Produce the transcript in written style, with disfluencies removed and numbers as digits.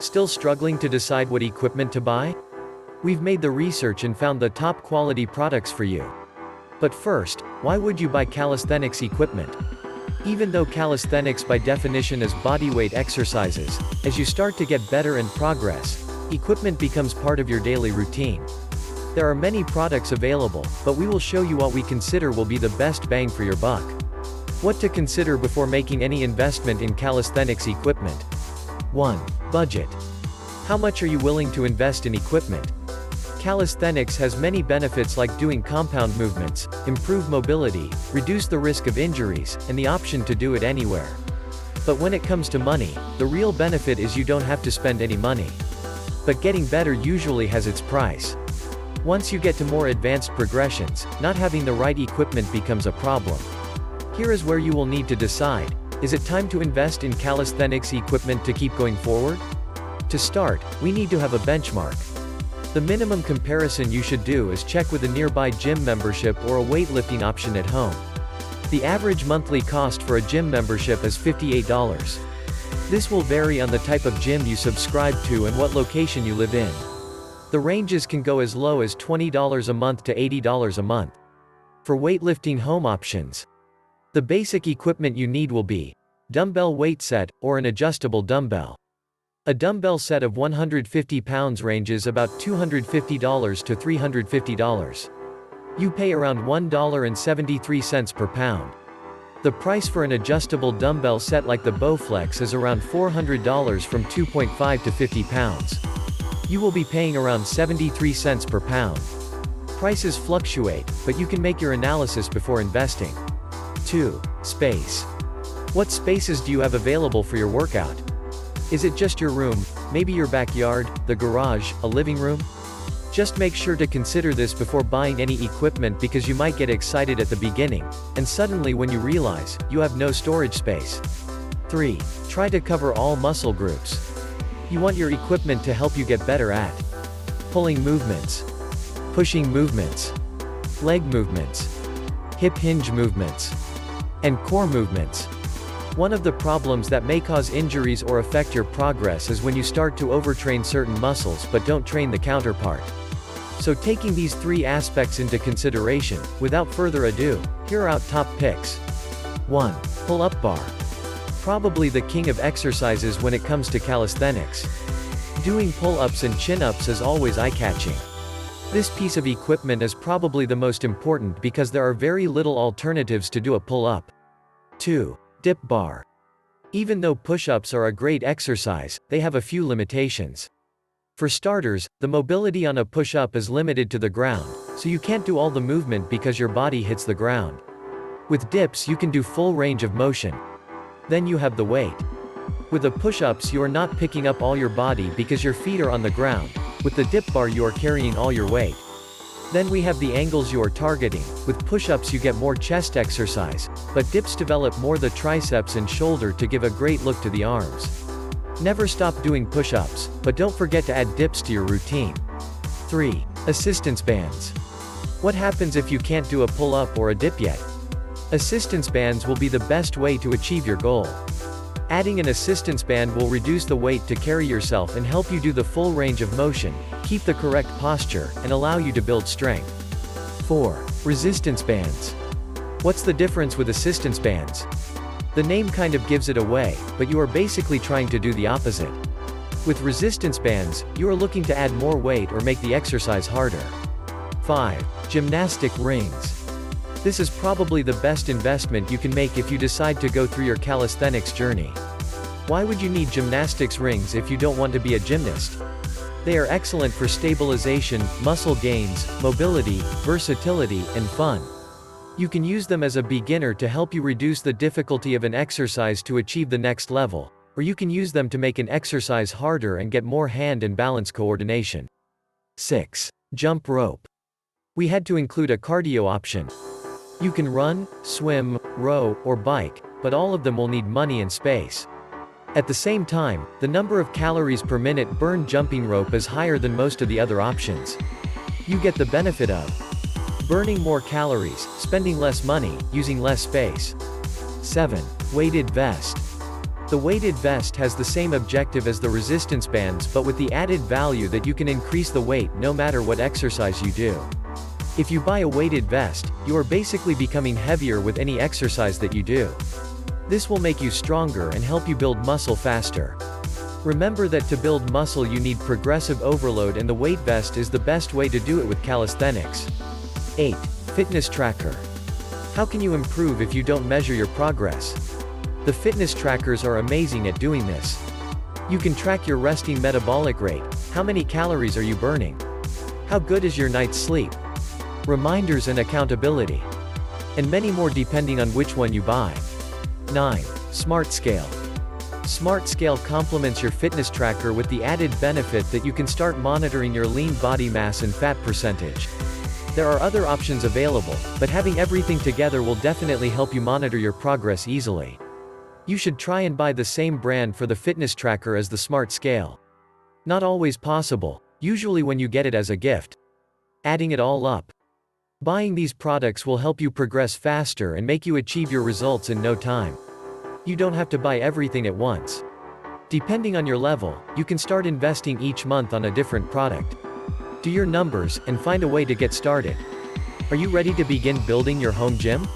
Still struggling to decide what equipment to buy? We've made the research and found the top quality products for you. But first, why would you buy calisthenics equipment? Even though calisthenics by definition is bodyweight exercises, as you start to get better and progress, equipment becomes part of your daily routine. There are many products available, but we will show you what we consider will be the best bang for your buck. What to consider before making any investment in calisthenics equipment. 1. Budget. How much are you willing to invest in equipment? Calisthenics has many benefits like doing compound movements, improve mobility, reduce the risk of injuries, and the option to do it anywhere. But when it comes to money, the real benefit is you don't have to spend any money. But getting better usually has its price. Once you get to more advanced progressions, not having the right equipment becomes a problem. Here is where you will need to decide, is it time to invest in calisthenics equipment to keep going forward? To start, we need to have a benchmark. The minimum comparison you should do is check with a nearby gym membership or a weightlifting option at home. The average monthly cost for a gym membership is $58. This will vary on the type of gym you subscribe to and what location you live in. The ranges can go as low as $20 a month to $80 a month. For weightlifting home options, the basic equipment you need will be dumbbell weight set, or an adjustable dumbbell. A dumbbell set of 150 pounds ranges about $250 to $350. You pay around $1.73 per pound. The price for an adjustable dumbbell set like the Bowflex is around $400 from 2.5 to 50 pounds. You will be paying around 73 cents per pound. Prices fluctuate, but you can make your analysis before investing. 2. Space. What spaces do you have available for your workout? Is it just your room, maybe your backyard, the garage, a living room? Just make sure to consider this before buying any equipment because you might get excited at the beginning, and suddenly when you realize, you have no storage space. 3. Try to cover all muscle groups. You want your equipment to help you get better at pulling movements, pushing movements, leg movements, hip hinge movements, and core movements. One of the problems that may cause injuries or affect your progress is when you start to overtrain certain muscles but don't train the counterpart. So taking these 3 aspects into consideration, without further ado, here are our top picks. 1. Pull-up bar. Probably the king of exercises when it comes to calisthenics. Doing pull-ups and chin-ups is always eye-catching. This piece of equipment is probably the most important because there are very little alternatives to do a pull-up. 2. Dip bar. Even though push-ups are a great exercise, they have a few limitations. For starters, the mobility on a push-up is limited to the ground, so you can't do all the movement because your body hits the ground. With dips you can do full range of motion. Then you have the weight. With the push-ups you are not picking up all your body because your feet are on the ground. With the dip bar you are carrying all your weight. Then we have the angles you are targeting. With push-ups you get more chest exercise, but dips develop more the triceps and shoulder to give a great look to the arms. Never stop doing push-ups, but don't forget to add dips to your routine. 3. Assistance bands. What happens if you can't do a pull-up or a dip yet? Assistance bands will be the best way to achieve your goal. Adding an assistance band will reduce the weight to carry yourself and help you do the full range of motion, keep the correct posture, and allow you to build strength. 4. Resistance bands. What's the difference with assistance bands? The name kind of gives it away, but you are basically trying to do the opposite. With resistance bands, you are looking to add more weight or make the exercise harder. 5. Gymnastic rings. This is probably the best investment you can make if you decide to go through your calisthenics journey. Why would you need gymnastics rings if you don't want to be a gymnast? They are excellent for stabilization, muscle gains, mobility, versatility, and fun. You can use them as a beginner to help you reduce the difficulty of an exercise to achieve the next level, or you can use them to make an exercise harder and get more hand and balance coordination. 6. Jump rope. We had to include a cardio option. You can run, swim, row, or bike, but all of them will need money and space. At the same time, the number of calories per minute burned jumping rope is higher than most of the other options. You get the benefit of burning more calories, spending less money, using less space. 7. Weighted vest. The weighted vest has the same objective as the resistance bands but with the added value that you can increase the weight no matter what exercise you do. If you buy a weighted vest, you are basically becoming heavier with any exercise that you do. This will make you stronger and help you build muscle faster. Remember that to build muscle you need progressive overload, and the weight vest is the best way to do it with calisthenics. 8. Fitness tracker. How can you improve if you don't measure your progress? The fitness trackers are amazing at doing this. You can track your resting metabolic rate, how many calories are you burning, how good is your night's sleep, reminders and accountability, and many more depending on which one you buy. 9. Smart Scale. Smart Scale complements your fitness tracker with the added benefit that you can start monitoring your lean body mass and fat percentage. There are other options available, but having everything together will definitely help you monitor your progress easily. You should try and buy the same brand for the fitness tracker as the Smart Scale. Not always possible, usually when you get it as a gift. Adding it all up, buying these products will help you progress faster and make you achieve your results in no time. You don't have to buy everything at once. Depending on your level, you can start investing each month on a different product. Do your numbers, and find a way to get started. Are you ready to begin building your home gym?